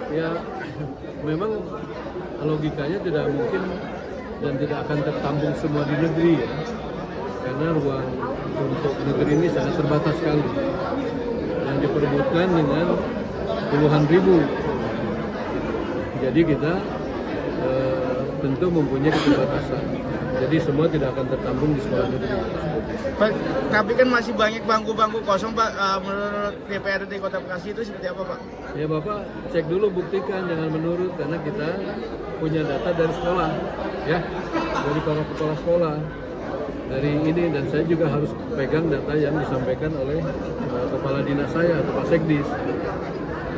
Ya, memang logikanya tidak mungkin dan tidak akan tertampung semua di negeri ya, karena ruang untuk negeri ini sangat terbatas sekali dan diperebutkan dengan puluhan ribu. Jadi kita tentu mempunyai keterbatasan. Jadi semua tidak akan tertampung di sekolah negeri. Pak, tapi kan masih banyak bangku-bangku kosong, Pak. Menurut DPRD Kota Bekasi itu seperti apa, Pak? Ya Bapak cek dulu, buktikan, jangan menurut, karena kita punya data dari sekolah, ya, dari para kepala sekolah, dari ini, dan saya juga harus pegang data yang disampaikan oleh kepala dinas saya atau Pak Sekdis.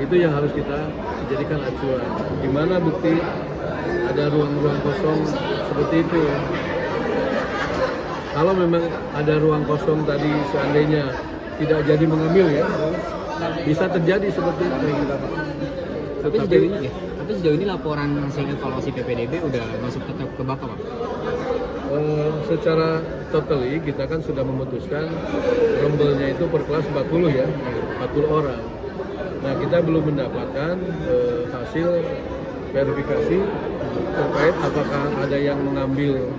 Itu yang harus kita jadikan acuan. Di mana bukti ada ruang-ruang kosong seperti itu. Kalau memang ada ruang kosong tadi seandainya tidak jadi mengambil ya, bisa terjadi seperti itu. Tapi sejauh ini laporan hasil evaluasi PPDB udah masuk ke Bapak, Pak? Secara totally kita kan sudah memutuskan rombelnya itu per kelas 40 ya, 40 orang. Nah, kita belum mendapatkan hasil verifikasi terkait apakah ada yang mengambil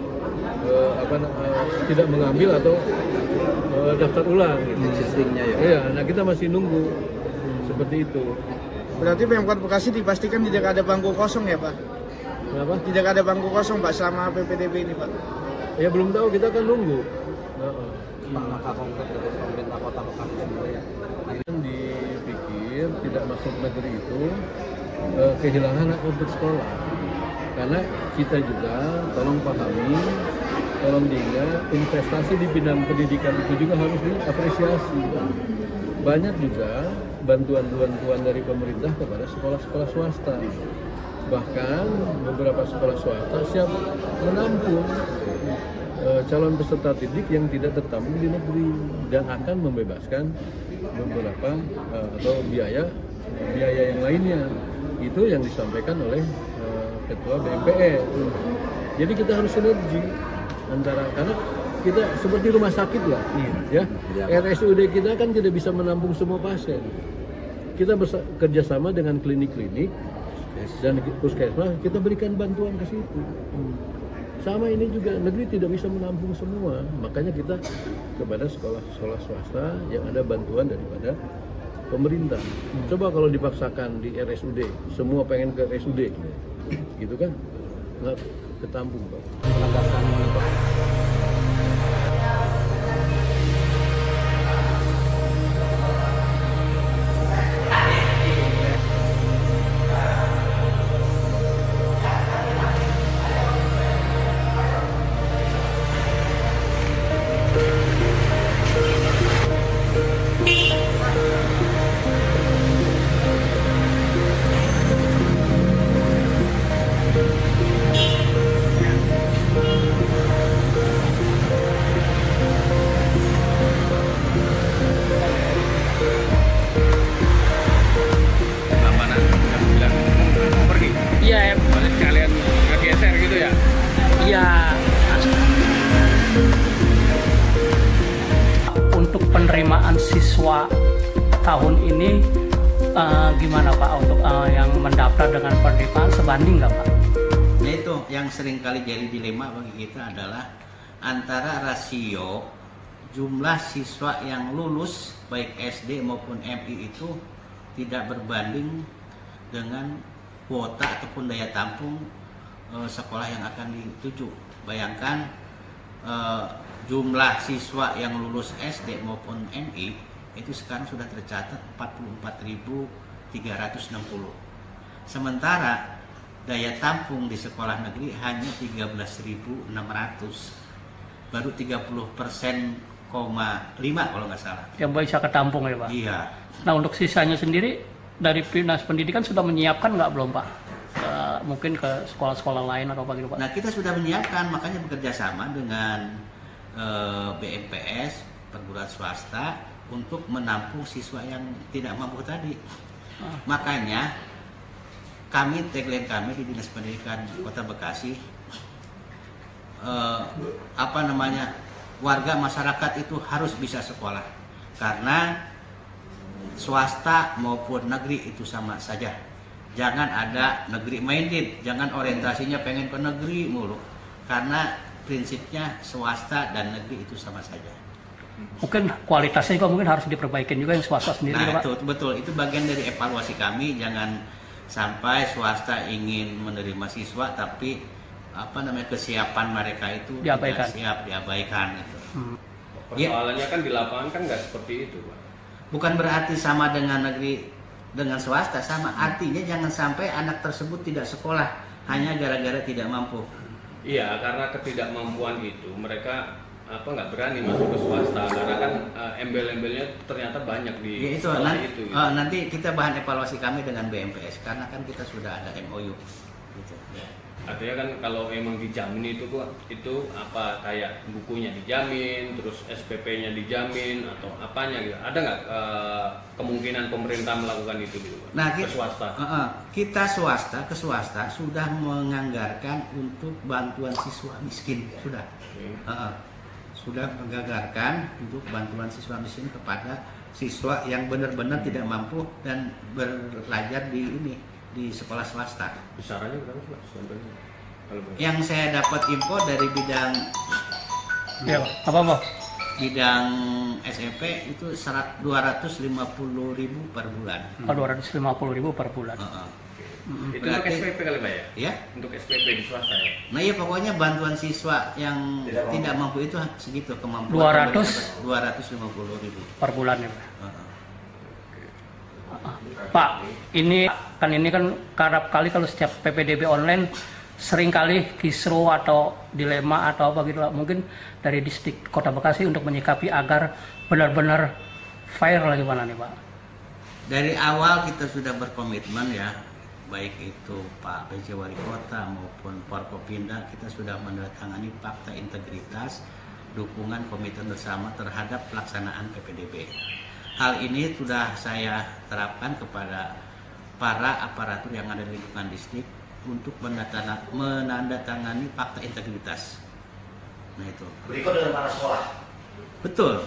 tidak mengambil atau daftar ulang Sistemnya ya. Iya, nah kita masih nunggu seperti itu. Berarti Pemkot Bekasi dipastikan tidak ada bangku kosong ya, Pak? Kenapa? Tidak ada bangku kosong, Pak, selama PPDB ini, Pak? Ya belum tahu, kita kan nunggu. Pak, langkah konkret dari pemerintah Kota Bekasi sendiri ya. Yang dipikir tidak masuk negeri itu kehilangan hak untuk sekolah. Karena kita juga tolong pahami, tolong diingat, investasi di bidang pendidikan itu juga harus diapresiasi. Banyak juga bantuan-bantuan dari pemerintah kepada sekolah-sekolah swasta. Bahkan beberapa sekolah swasta siap menampung calon peserta didik yang tidak tertampung di negeri dan akan membebaskan beberapa atau biaya yang lainnya. Itu yang disampaikan oleh Ketua BMPR. Jadi kita harus sinergi antara, karena kita seperti rumah sakit lah, ya. RSUD kita kan tidak bisa menampung semua pasien. Kita bekerja sama dengan klinik-klinik dan puskesmas, kita berikan bantuan ke situ. Sama ini juga, negeri tidak bisa menampung semua, makanya kita kepada sekolah-sekolah swasta yang ada bantuan daripada pemerintah. Coba kalau dipaksakan di RSUD, semua pengen ke RSUD, gitu kan, nggak ketampung, Pak. siswa tahun ini gimana Pak untuk yang mendaftar dengan penerimaan sebanding nggak Pak? Ya itu yang sering kali jadi dilema bagi kita adalah antara rasio jumlah siswa yang lulus baik SD maupun MI itu tidak berbanding dengan kuota ataupun daya tampung sekolah yang akan dituju. Bayangkan jumlah siswa yang lulus SD maupun MI itu sekarang sudah tercatat 44.360. Sementara daya tampung di sekolah negeri hanya 13.600. Baru 30%,5 kalau nggak salah. Yang bisa ketampung ya Pak? Iya. Nah untuk sisanya sendiri dari Dinas Pendidikan sudah menyiapkan nggak belum Pak? Mungkin ke sekolah-sekolah lain atau apa gitu Pak? Nah kita sudah menyiapkan, makanya bekerja sama dengan BMPS, perguruan swasta untuk menampung siswa yang tidak mampu tadi. Makanya tagline kami di Dinas Pendidikan Kota Bekasi, warga masyarakat itu harus bisa sekolah, karena swasta maupun negeri itu sama saja. Jangan ada negeri minded, jangan orientasinya pengen ke negeri mulu, karena prinsipnya swasta dan negeri itu sama saja. Mungkin kualitasnya juga mungkin harus diperbaikin juga yang swasta sendiri Nah Pak? itu betul, itu bagian dari evaluasi kami. Jangan sampai swasta ingin menerima siswa tapi kesiapan mereka itu diabaikan. Tidak siap, diabaikan itu. Persoalannya kan di lapangan kan nggak seperti itu Pak. Bukan berarti sama dengan negeri dengan swasta, sama artinya jangan sampai anak tersebut tidak sekolah hanya gara-gara tidak mampu. Iya, karena ketidakmampuan itu mereka nggak berani masuk ke swasta karena kan embel-embelnya ternyata banyak di Ya, itu, sekolah nanti, itu. nanti kita bahan evaluasi kami dengan BMPS karena kan kita sudah ada MOU. Gitu. Artinya kan kalau memang dijamin itu kayak bukunya dijamin, terus SPP-nya dijamin atau apanya gitu. Ada nggak kemungkinan pemerintah melakukan itu gitu? Nah, ke swasta? Kita ke swasta sudah menganggarkan untuk bantuan siswa miskin sudah. Sudah menganggarkan untuk bantuan siswa miskin kepada siswa yang benar-benar tidak mampu dan belajar di sekolah swasta. Besarannya berapa sih Pak? Yang saya dapat info dari bidang bidang SMP itu 250.000 per bulan. 250.000 per bulan. Itu untuk SPP kali Pak ya? Ya. Untuk SPP di swasta ya? Nah iya, pokoknya bantuan siswa yang tidak mampu itu segitu kemampuan. 250.000 per bulan ya Pak? Pak, ini kan kerap kali kalau setiap PPDB online seringkali kisru atau dilema atau apa gitu Pak. Mungkin dari Distrik Kota Bekasi untuk menyikapi agar benar-benar fair lagi mana nih Pak? Dari awal kita sudah berkomitmen ya, baik itu Pak PJ Wali Kota maupun Forkopimda, kita sudah menandatangani fakta integritas dukungan komitmen bersama terhadap pelaksanaan PPDB. Hal ini sudah saya terapkan kepada para aparatur yang ada di lingkungan distrik untuk menandatangani fakta integritas. Nah itu. Berikut dengan para sekolah. Betul.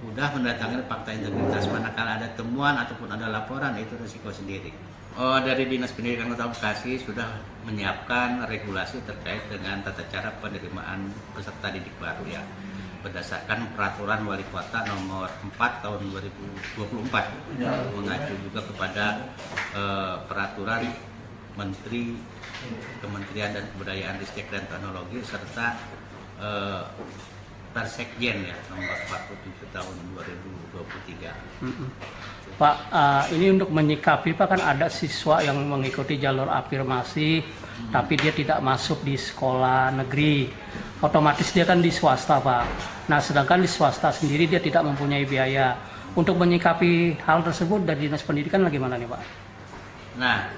Udah mendatangkan fakta integritas. Manakala ada temuan ataupun ada laporan, itu risiko sendiri. Dari Dinas Pendidikan Kota Bekasi sudah menyiapkan regulasi terkait dengan tata cara penerimaan peserta didik baru ya, berdasarkan peraturan Wali Kota nomor 4 tahun 2024, mengacu juga kepada peraturan Menteri Kementerian dan Kebudayaan Ristek dan Teknologi serta Persekjen ya nomor 47 tahun 2023. Pak, ini untuk menyikapi Pak, kan ada siswa yang mengikuti jalur afirmasi tapi dia tidak masuk di sekolah negeri, otomatis dia kan di swasta Pak. Nah sedangkan di swasta sendiri dia tidak mempunyai biaya. Untuk menyikapi hal tersebut dari Dinas Pendidikan bagaimana nih Pak? Nah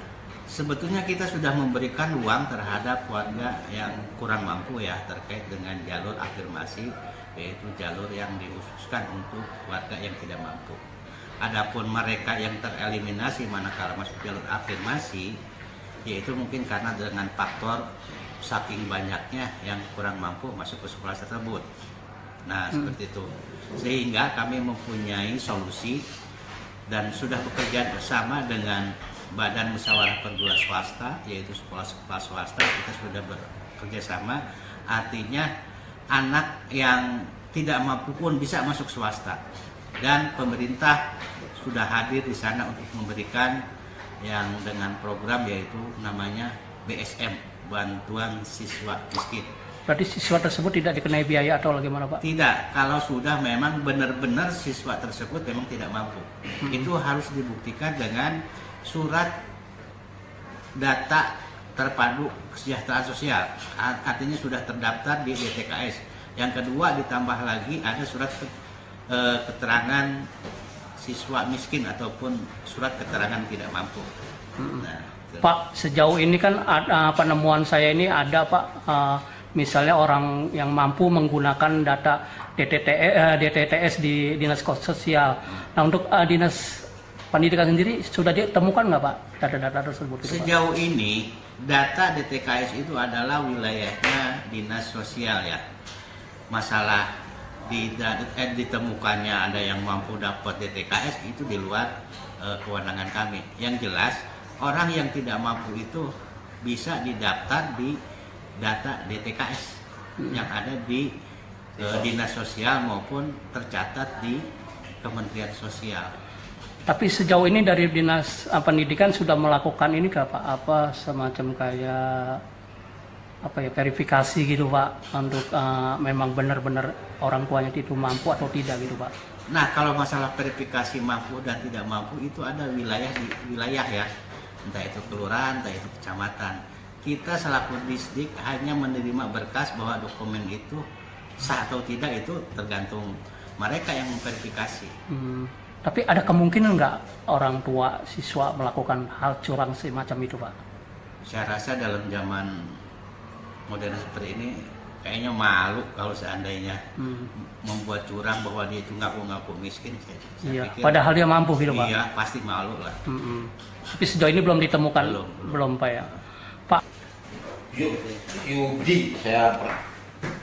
sebetulnya kita sudah memberikan ruang terhadap warga yang kurang mampu ya terkait dengan jalur afirmasi, yaitu jalur yang dikhususkan untuk warga yang tidak mampu. Adapun mereka yang tereliminasi manakala masuk jalur afirmasi, yaitu mungkin karena dengan faktor saking banyaknya yang kurang mampu masuk ke sekolah tersebut. Nah, seperti itu. Sehingga kami mempunyai solusi dan sudah bekerja bersama dengan Badan Musyawarah Perguruan Swasta, yaitu sekolah-sekolah swasta. Kita sudah bekerja sama, artinya anak yang tidak mampu pun bisa masuk swasta, dan pemerintah sudah hadir di sana untuk memberikan yang dengan program yaitu namanya BSM, Bantuan Siswa Miskin. Berarti siswa tersebut tidak dikenai biaya atau bagaimana Pak? Tidak, kalau sudah memang benar-benar siswa tersebut memang tidak mampu, itu harus dibuktikan dengan surat data terpadu kesejahteraan sosial, artinya sudah terdaftar di DTKS. Yang kedua, ditambah lagi ada surat keterangan siswa miskin ataupun surat keterangan tidak mampu. Nah, Pak, sejauh ini kan penemuan saya ini ada Pak, misalnya orang yang mampu menggunakan data DTTS di Dinas Sosial. Nah, untuk Dinas Pendidikan sendiri sudah ditemukan nggak Pak data-data tersebut? Sejauh ini data DTKS itu adalah wilayahnya Dinas Sosial ya. Masalah ditemukannya ada yang mampu dapat DTKS itu di luar kewenangan kami. Yang jelas orang yang tidak mampu itu bisa didaftar di data DTKS yang ada di Dinas Sosial maupun tercatat di Kementerian Sosial. Tapi sejauh ini dari Dinas Pendidikan sudah melakukan ini nggak Pak? Apa semacam kayak verifikasi gitu Pak, untuk memang benar-benar orang tuanya itu mampu atau tidak gitu Pak? Nah, kalau masalah verifikasi mampu dan tidak mampu itu ada wilayah ya, entah itu kelurahan, entah itu kecamatan. Kita selaku Disdik hanya menerima berkas bahwa dokumen itu sah atau tidak itu tergantung mereka yang memverifikasi. Tapi ada kemungkinan nggak orang tua siswa melakukan hal curang semacam itu Pak? Saya rasa dalam zaman modern seperti ini kayaknya malu kalau seandainya membuat curang bahwa dia itu ngaku-ngaku miskin. Saya Iya, pikir, padahal dia mampu gitu Pak? Iya, pasti malu lah. Tapi sejauh ini belum ditemukan? Belum Pak ya? Pak? Yudi, saya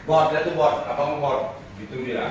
board itu board, apa board? Itu dia.